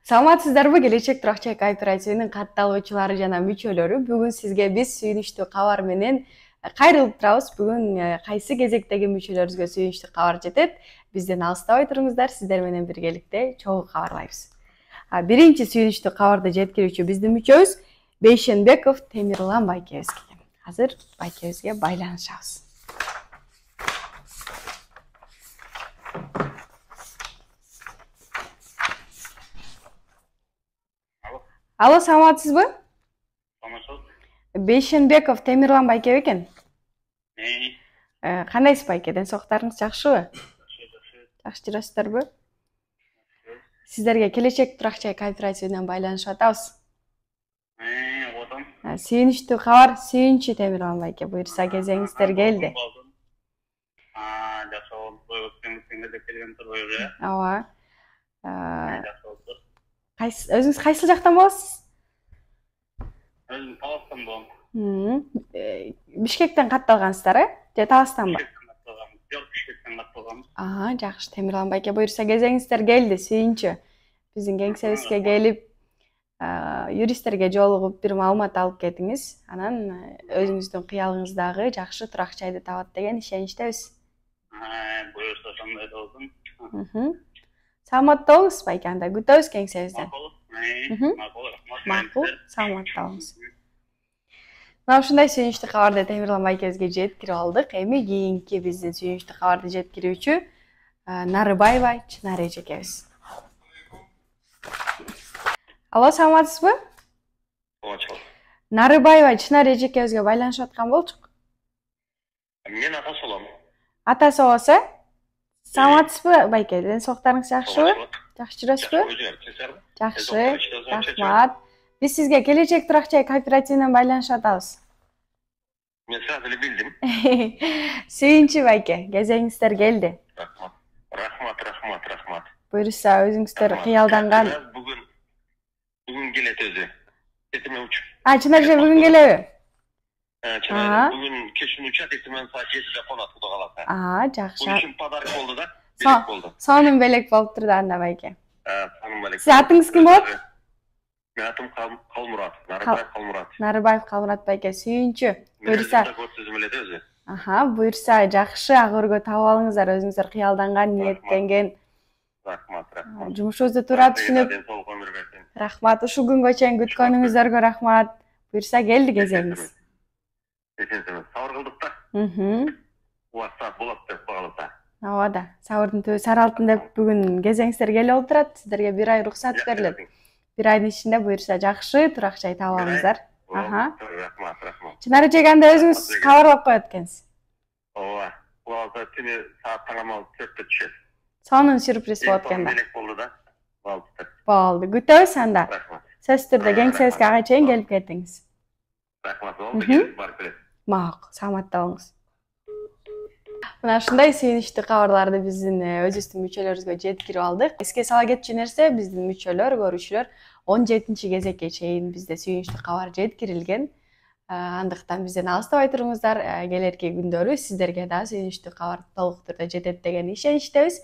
Саламатсыздарбы? Келечек Туракчай кооперативинин катталуучулары жана мүчөлөрү. Бүгүн сизге биз сүйүнүчтүү кабар менен кайрылып турабыз. Бүгүн кайсы кезектеги мүчөлөрүбүзгө сүйүнүчтүү кабар жетет? Бизден алыстабай туруңуздар, сиздер менен биргеликте чогуу кабарлайбыз. Биринчи сүйүнүчтүү кабарды жеткирүүчү биздин мүчөбүз Бейшенбеков Темирлан байкебиз экен. Азыр байкебизге байланышабыз. Алло, саламатсызбы? Бейшенбеков Темирлан байке экен. Кандайсыз байке? Ден соолуктарыңыз жакшыбы? Жакшы жүрөсүздарбы? Сиздерге Келечек Туракчай кооперативинен байланышып атабыз. Сүйүнүчтүү кабар, сүйүнчү Темирлан байке. Буюрса кезеңиздер келди. Ооба. Өзүңүз кайсыл жактан болосуз? Өзүм Таластан болом. Бишкектен катталгансыздар, же Таластанбы? Жок, Бишкектен катталганбыз. Жакшы, Темирлан байке, буюрса кезеңиздер келди, сүйүнчү. Биздин кеңсебизге келип, юристтерге жолугуп бир маалымат алып кетиңиз. Анан өзүңүздүн кыялыңыздагы жакшы туракчайды табат деген ишеничтебиз. Буюрса ошондой болсун. Саламатта болуңуз байке, анда күтөбүз кеңсебизден. Макул, рахмат. Макул, саламатта болуңуз. Мына ушундай сүйүнүчтүү кабарды Темирлан байкебизге жеткирип алдык. Эми кийинки биздин сүйүнүчтүү кабарды жеткирүүчү Нарыбаева Чынар эжекебиз. Алло, саламатсызбы? Саламатчылык. Нарыбаева Чынар эжекебизге байланышып аткан болчук. Мен атасы болом. Атасы болсо, саламатсызбы байке? Ден соолуктарыңыз жакшыбы? Жакшы жүрөсүзбү? Жакшы, рахмат. Биз сизге Келечек Туракчай кооперативинен байланышып атабыз. Мен сразу эле билдим. Сүйүнчү байке, кезеңиздер келди. Рахмат. Буюрса өзүңүздөр кыялданган. Бүгүн келет өзү. Эртең уч. Чынар эже бүгүн келеби? Чынар бүгүн кечин учат, эртең саат 7-де конот, Кудай кааласа. Жакшы. Бул үчүн подарок болду да, белек болду. Сонун белек болуптур да анда байке. Сонун белек. Сиз атыңыз ким болот? Мен атым Калмурат, Нарыбаев Калмурат. Нарыбаев Калмурат байке, сүйүнчү. Буюрса. Буюрса жакшы агыргө таап алыңыздар, өзүңүздөр кыялданган, ниеттенген. Рахмат. Жумушубузду туура түшүнүп. Рахмат, ушул күнгө чейин күткөнүңүздөргө рахмат. Буюрса келди кезеңиз. Сабыр кылдык да. Убакыт болот деп кааласа. Ооба да. Сабырдын түбү сар алтын деп бүгүн кезеңиздер келип отурат. Сиздерге 1 ай уруксат берилет. 1 айдын ичинде буюрса жакшы туракчай таап алыңыздар. Рахмат. Чынар эже анда өзүңүз кабарлап коет экенсиз. Ооба. Кудай түнү саат таңамал 4-тө түшөт. Сонун сюрприз болот экен да. Белек болду да. Болду. Күтөбүз анда. Рахмат. Сөзсүз түрдө кеңсебизге ага чейин келип кетиңиз. Рахмат. Барып келет. Макул, саламатта болуңуз. Мына ушундай сүйүнүчтүү кабарларды биздин өзүбүздүн мүчөлөрүбүзгө жеткирип алдык. Эске сала кетчү нерсе, биздин мүчөлөр, көрүүчүлөр 17 кезекке чейин бизде сүйүнүчтүү кабар жеткирилген. Андыктан бизден алыстабай туруңуздар. Келерки күндөрү сиздерге да сүйүнүчтүү кабар толук түрдө жетет деген ишеничтебиз.